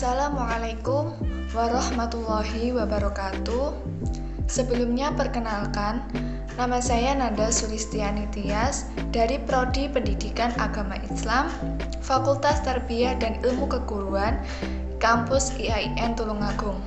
Assalamualaikum warahmatullahi wabarakatuh. Sebelumnya perkenalkan, nama saya Nanda Sulistiani Tias dari Prodi Pendidikan Agama Islam, Fakultas Tarbiyah dan Ilmu Keguruan, Kampus IAIN Tulungagung.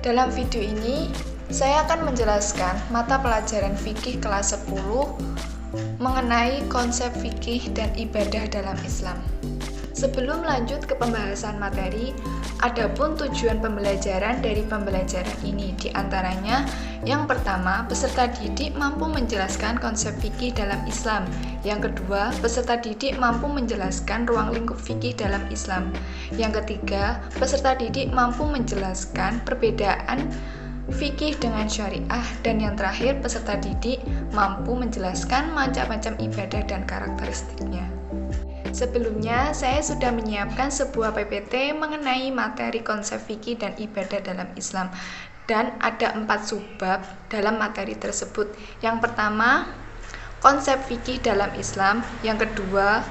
Dalam video ini, saya akan menjelaskan mata pelajaran fikih kelas 10 mengenai konsep fikih dan ibadah dalam Islam. Sebelum lanjut ke pembahasan materi, adapun tujuan pembelajaran dari pembelajaran ini diantaranya yang pertama, peserta didik mampu menjelaskan konsep fikih dalam Islam. Yang kedua, peserta didik mampu menjelaskan ruang lingkup fikih dalam Islam. Yang ketiga, peserta didik mampu menjelaskan perbedaan fikih dengan syariah. Dan yang terakhir, peserta didik mampu menjelaskan macam-macam ibadah dan karakteristiknya. Sebelumnya, saya sudah menyiapkan sebuah PPT mengenai materi konsep fikih dan ibadah dalam Islam. Dan ada 4 subbab dalam materi tersebut. Yang pertama, konsep fikih dalam Islam. Yang kedua,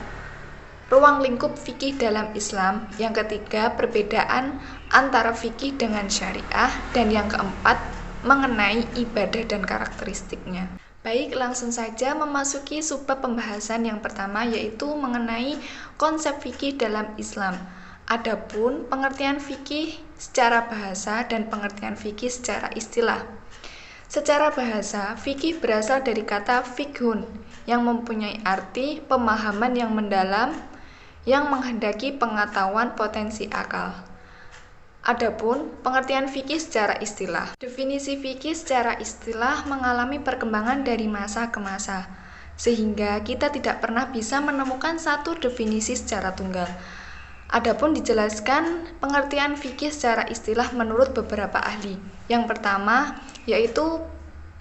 ruang lingkup fikih dalam Islam. Yang ketiga, perbedaan antara fikih dengan syariah. Dan yang keempat, mengenai ibadah dan karakteristiknya. Baik, langsung saja memasuki subbab pembahasan yang pertama, yaitu mengenai konsep fikih dalam Islam. Adapun pengertian fikih secara bahasa dan pengertian fikih secara istilah. Secara bahasa, fikih berasal dari kata fikhun yang mempunyai arti pemahaman yang mendalam yang menghendaki pengetahuan potensi akal. Adapun pengertian fikih secara istilah. Definisi fikih secara istilah mengalami perkembangan dari masa ke masa, sehingga kita tidak pernah bisa menemukan satu definisi secara tunggal. Adapun dijelaskan pengertian fikih secara istilah menurut beberapa ahli. Yang pertama yaitu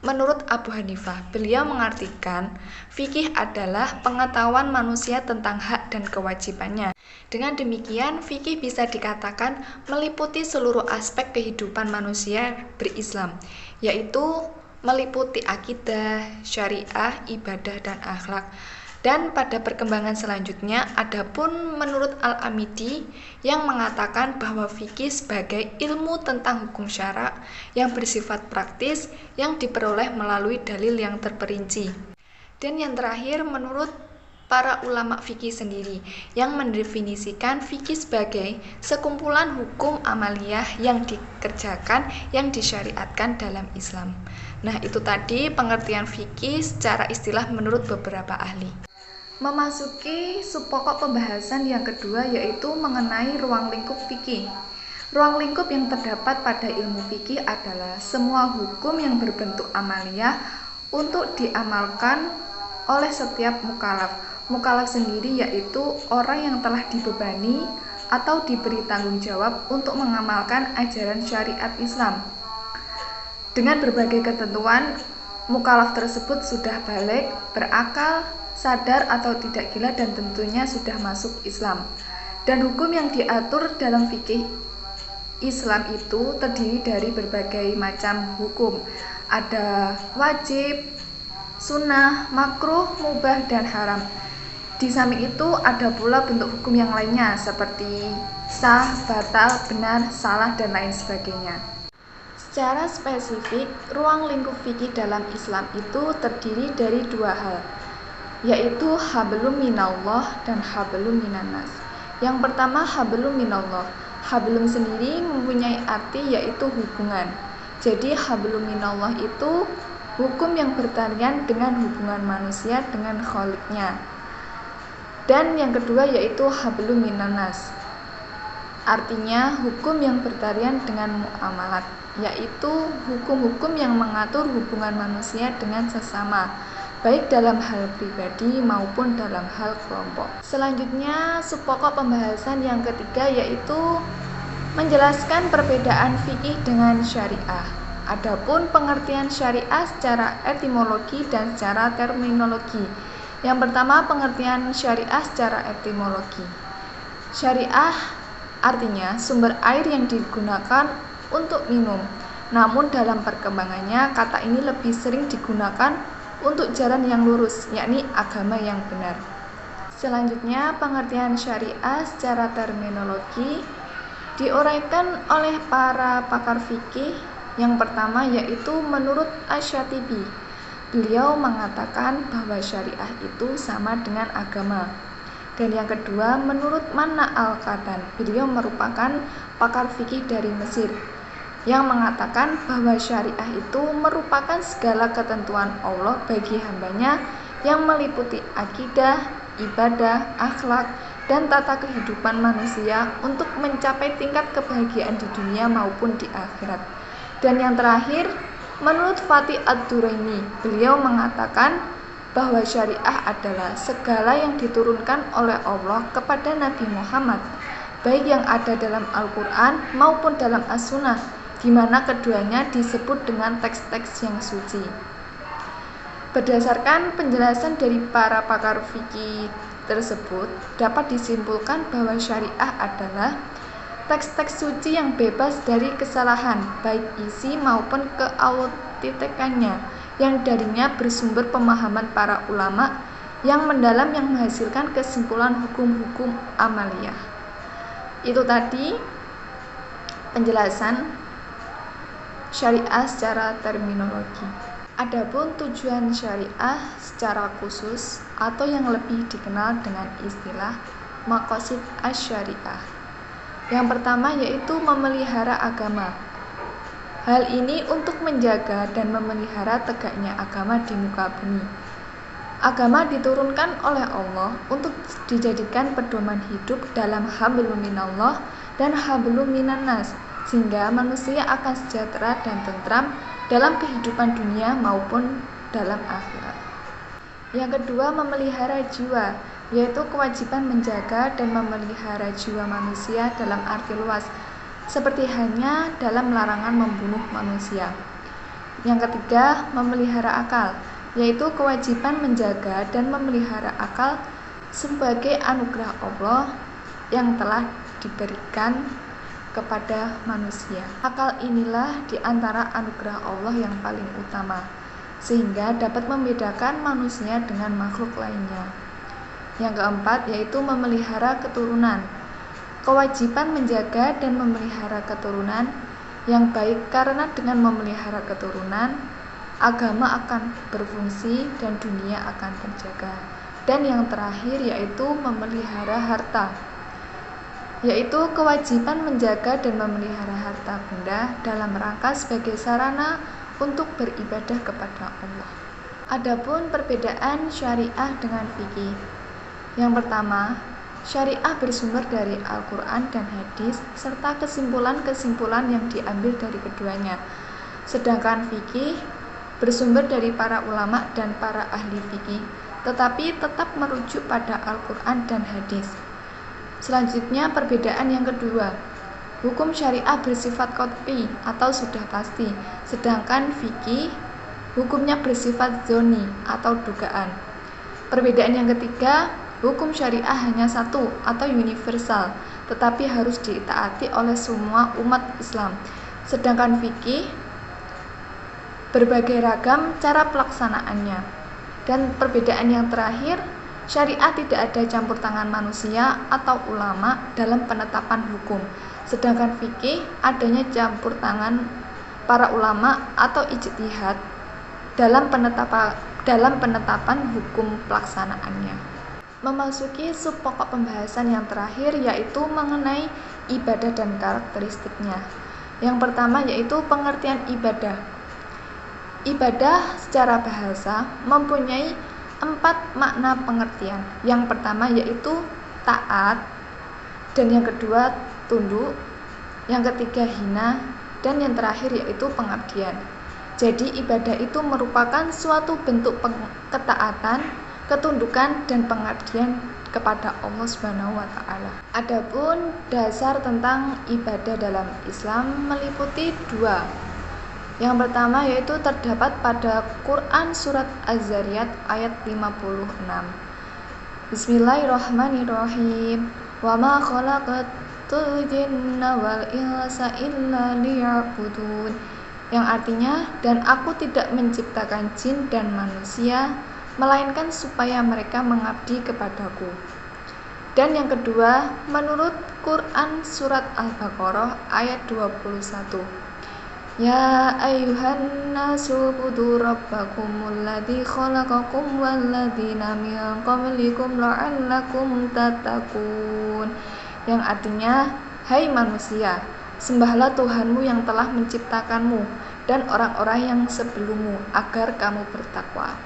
menurut Abu Hanifah. Beliau mengartikan fikih adalah pengetahuan manusia tentang hak dan kewajibannya. Dengan demikian, fikih bisa dikatakan meliputi seluruh aspek kehidupan manusia berislam, yaitu meliputi akidah, syariah, ibadah, dan akhlak. Dan pada perkembangan selanjutnya, adapun menurut Al-Amidi yang mengatakan bahwa fikih sebagai ilmu tentang hukum syara yang bersifat praktis yang diperoleh melalui dalil yang terperinci. Dan yang terakhir, menurut para ulama fikih sendiri yang mendefinisikan fikih sebagai sekumpulan hukum amaliyah yang dikerjakan, yang disyariatkan dalam Islam. Nah, itu tadi pengertian fikih secara istilah menurut beberapa ahli. Memasuki subpokok pembahasan yang kedua, yaitu mengenai ruang lingkup fikih. Ruang lingkup yang terdapat pada ilmu fikih adalah semua hukum yang berbentuk amaliyah untuk diamalkan oleh setiap mukallaf. Mukallaf sendiri yaitu orang yang telah dibebani atau diberi tanggung jawab untuk mengamalkan ajaran syariat Islam. Dengan berbagai ketentuan, mukallaf tersebut sudah baligh, berakal, sadar atau tidak gila, dan tentunya sudah masuk Islam. Dan hukum yang diatur dalam fikih Islam itu terdiri dari berbagai macam hukum. Ada wajib, sunnah, makruh, mubah, dan haram. Di samping itu ada pula bentuk hukum yang lainnya seperti sah, batal, benar, salah, dan lain sebagainya. Secara spesifik, ruang lingkup fikih dalam Islam itu terdiri dari 2 hal, yaitu hablum minallah dan hablum minannas. Yang pertama, hablum minallah. Hablum sendiri mempunyai arti yaitu hubungan. Jadi hablum minallah itu hukum yang bertalian dengan hubungan manusia dengan Khaliqnya. Dan yang kedua yaitu hablum minannas. Artinya hukum yang bertalian dengan muamalat, yaitu hukum-hukum yang mengatur hubungan manusia dengan sesama, baik dalam hal pribadi maupun dalam hal kelompok. Selanjutnya, subpokok pembahasan yang ketiga yaitu menjelaskan perbedaan fikih dengan syariah. Adapun pengertian syariah secara etimologi dan secara terminologi. Yang pertama, pengertian syariah secara etimologi. Syariah artinya sumber air yang digunakan untuk minum. Namun dalam perkembangannya, kata ini lebih sering digunakan untuk jalan yang lurus, yakni agama yang benar. Selanjutnya, pengertian syariah secara terminologi diuraikan oleh para pakar fikih. Yang pertama yaitu menurut Asy-Syatibi. Beliau mengatakan bahwa syariah itu sama dengan agama. Dan yang kedua menurut Manna Al-Qadan. Beliau merupakan pakar fikih dari Mesir yang mengatakan bahwa syariah itu merupakan segala ketentuan Allah bagi hambanya yang meliputi akidah, ibadah, akhlak, dan tata kehidupan manusia untuk mencapai tingkat kebahagiaan di dunia maupun di akhirat. Dan yang terakhir, menurut Fatih Ad-Duraini, beliau mengatakan bahwa syariah adalah segala yang diturunkan oleh Allah kepada Nabi Muhammad, baik yang ada dalam Al-Quran maupun dalam As-Sunnah, di mana keduanya disebut dengan teks-teks yang suci. Berdasarkan penjelasan dari para pakar fikih tersebut, dapat disimpulkan bahwa syariah adalah teks-teks suci yang bebas dari kesalahan, baik isi maupun keautentikannya, yang darinya bersumber pemahaman para ulama yang mendalam yang menghasilkan kesimpulan hukum-hukum amaliyah. Itu tadi penjelasan syariah secara terminologi. Adapun tujuan syariah secara khusus atau yang lebih dikenal dengan istilah maqasid asy-syariah. Yang pertama yaitu memelihara agama. Hal ini untuk menjaga dan memelihara tegaknya agama di muka bumi. Agama diturunkan oleh Allah untuk dijadikan pedoman hidup dalam hablum minallah dan hablum minannas, sehingga manusia akan sejahtera dan tentram dalam kehidupan dunia maupun dalam akhirat. Yang kedua, memelihara jiwa, yaitu kewajiban menjaga dan memelihara jiwa manusia dalam arti luas, seperti halnya dalam larangan membunuh manusia. Yang ketiga, memelihara akal, yaitu kewajiban menjaga dan memelihara akal sebagai anugerah Allah yang telah diberikan kepada manusia. Akal inilah di antara anugerah Allah yang paling utama, sehingga dapat membedakan manusia dengan makhluk lainnya. Yang keempat yaitu memelihara keturunan. Kewajiban menjaga dan memelihara keturunan yang baik, karena dengan memelihara keturunan, agama akan berfungsi dan dunia akan terjaga. Dan yang terakhir yaitu memelihara harta, yaitu kewajiban menjaga dan memelihara harta benda dalam rangka sebagai sarana untuk beribadah kepada Allah. Adapun perbedaan syariah dengan fikih. Yang pertama, syariah bersumber dari Al-Quran dan hadis serta kesimpulan-kesimpulan yang diambil dari keduanya. Sedangkan fikih bersumber dari para ulama dan para ahli fikih, tetapi tetap merujuk pada Al-Quran dan hadis. Selanjutnya, perbedaan yang kedua. Hukum syariah bersifat qat'i atau sudah pasti, sedangkan fikih hukumnya bersifat dzonni atau dugaan. Perbedaan yang ketiga, hukum syariah hanya satu atau universal, tetapi harus ditaati oleh semua umat Islam. Sedangkan fikih berbagai ragam cara pelaksanaannya. Dan perbedaan yang terakhir, syariah tidak ada campur tangan manusia atau ulama dalam penetapan hukum. Sedangkan fikih adanya campur tangan para ulama atau ijtihad dalam penetapan hukum pelaksanaannya. Memasuki sub pokok pembahasan yang terakhir yaitu mengenai ibadah dan karakteristiknya. Yang pertama yaitu pengertian ibadah. Ibadah secara bahasa mempunyai 4 makna pengertian. Yang pertama yaitu taat, dan yang kedua tunduk, yang ketiga hina, dan yang terakhir yaitu pengabdian. Jadi ibadah itu merupakan suatu bentuk ketaatan, ketundukan, dan pengabdian kepada Allah Subhanahu wa Ta'ala. Adapun dasar tentang ibadah dalam Islam meliputi 2. Yang pertama yaitu terdapat pada Quran surat Az-Zariyat ayat 56. Bismillahirrahmanirrahim. Wa ma khalaqatul jinna wal insa illa liya'budun. Yang artinya, dan aku tidak menciptakan jin dan manusia melainkan supaya mereka mengabdi kepadaku. Dan yang kedua, menurut Quran surat Al-Baqarah ayat 21. Ya ayyuhan nasu budu rabbakumul ladzi khalaqakum wal ladzina min qablikum la'allakum tattaqun. Yang artinya, hai manusia, sembahlah Tuhanmu yang telah menciptakanmu dan orang-orang yang sebelummu agar kamu bertakwa.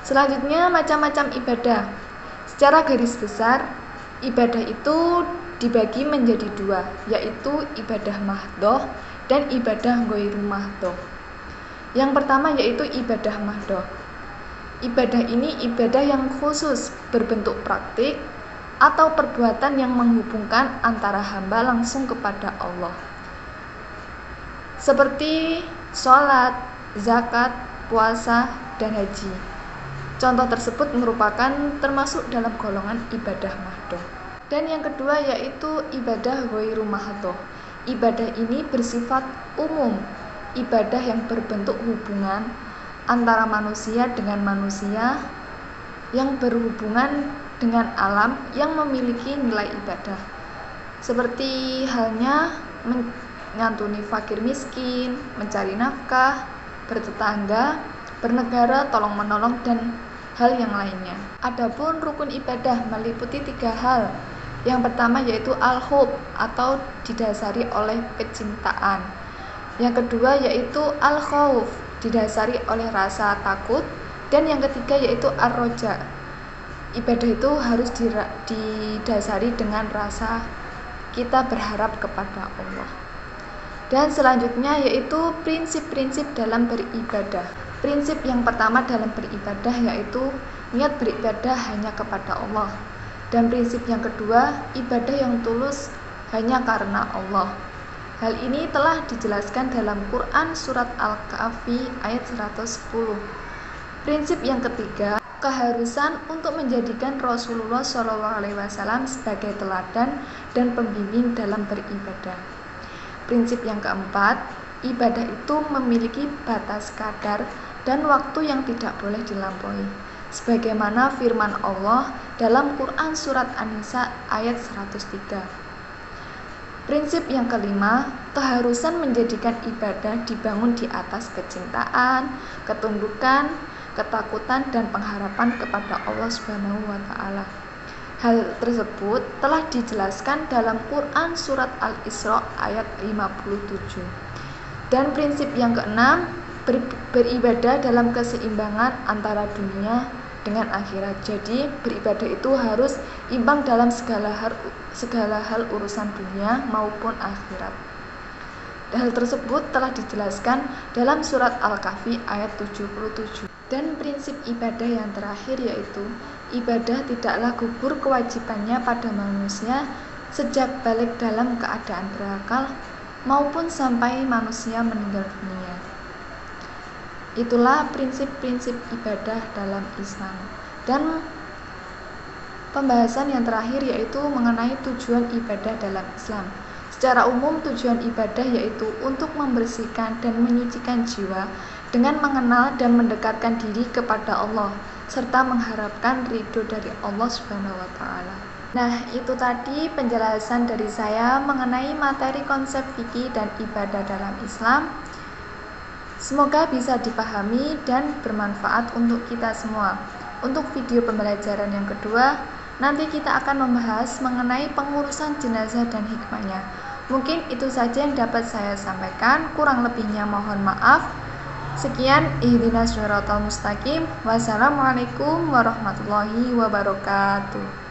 Selanjutnya, macam-macam ibadah. Secara garis besar, ibadah itu dibagi menjadi dua, yaitu ibadah mahdhoh dan ibadah ghairu mahdhoh. Yang pertama yaitu ibadah mahdhoh. Ibadah ini ibadah yang khusus berbentuk praktik atau perbuatan yang menghubungkan antara hamba langsung kepada Allah. Seperti sholat, zakat, puasa, dan haji. Contoh tersebut merupakan termasuk dalam golongan ibadah mahdhoh. Dan yang kedua yaitu ibadah ghairu mahdhoh. Ibadah ini bersifat umum, ibadah yang berbentuk hubungan antara manusia dengan manusia yang berhubungan dengan alam yang memiliki nilai ibadah. Seperti halnya menyantuni fakir miskin, mencari nafkah, bertetangga, bernegara, tolong-menolong, dan hal yang lainnya. Adapun rukun ibadah meliputi 3 hal. Yang pertama yaitu al-hub atau didasari oleh kecintaan. Yang kedua yaitu al-khauf, didasari oleh rasa takut. Dan yang ketiga yaitu ar-roja. Ibadah itu harus didasari dengan rasa kita berharap kepada Allah. Dan selanjutnya yaitu prinsip-prinsip dalam beribadah. Prinsip yang pertama dalam beribadah yaitu niat beribadah hanya kepada Allah. Dan prinsip yang kedua, ibadah yang tulus hanya karena Allah. Hal ini telah dijelaskan dalam Quran surat Al-Kahfi ayat 110. Prinsip yang ketiga, keharusan untuk menjadikan Rasulullah SAW sebagai teladan dan pembimbing dalam beribadah. Prinsip yang keempat, ibadah itu memiliki batas kadar dan waktu yang tidak boleh dilampaui. Sebagaimana firman Allah dalam Quran surat An-Nisa ayat 103. Prinsip yang kelima, keharusan menjadikan ibadah dibangun di atas kecintaan, ketundukan, ketakutan, dan pengharapan kepada Allah Subhanahu wa Ta'ala. Hal tersebut telah dijelaskan dalam Quran surat Al-Isra ayat 57. Dan prinsip yang keenam, beribadah dalam keseimbangan antara dunia dengan akhirat. Jadi beribadah itu harus imbang dalam segala hal urusan dunia maupun akhirat. Hal tersebut telah dijelaskan dalam surat Al-Kahfi ayat 77. Dan prinsip ibadah yang terakhir yaitu ibadah tidaklah gugur kewajibannya pada manusia sejak balik dalam keadaan berakal maupun sampai manusia meninggal dunia. Itulah prinsip-prinsip ibadah dalam Islam. Dan pembahasan yang terakhir yaitu mengenai tujuan ibadah dalam Islam. Secara umum tujuan ibadah yaitu untuk membersihkan dan menyucikan jiwa dengan mengenal dan mendekatkan diri kepada Allah serta mengharapkan ridho dari Allah Subhanahu wa Ta'ala. Nah, itu tadi penjelasan dari saya mengenai materi konsep fikih dan ibadah dalam Islam. Semoga bisa dipahami dan bermanfaat untuk kita semua. Untuk video pembelajaran yang kedua, nanti kita akan membahas mengenai pengurusan jenazah dan hikmahnya. Mungkin itu saja yang dapat saya sampaikan, kurang lebihnya mohon maaf. Sekian, ihdinas siratal mustaqim. Wassalamualaikum warahmatullahi wabarakatuh.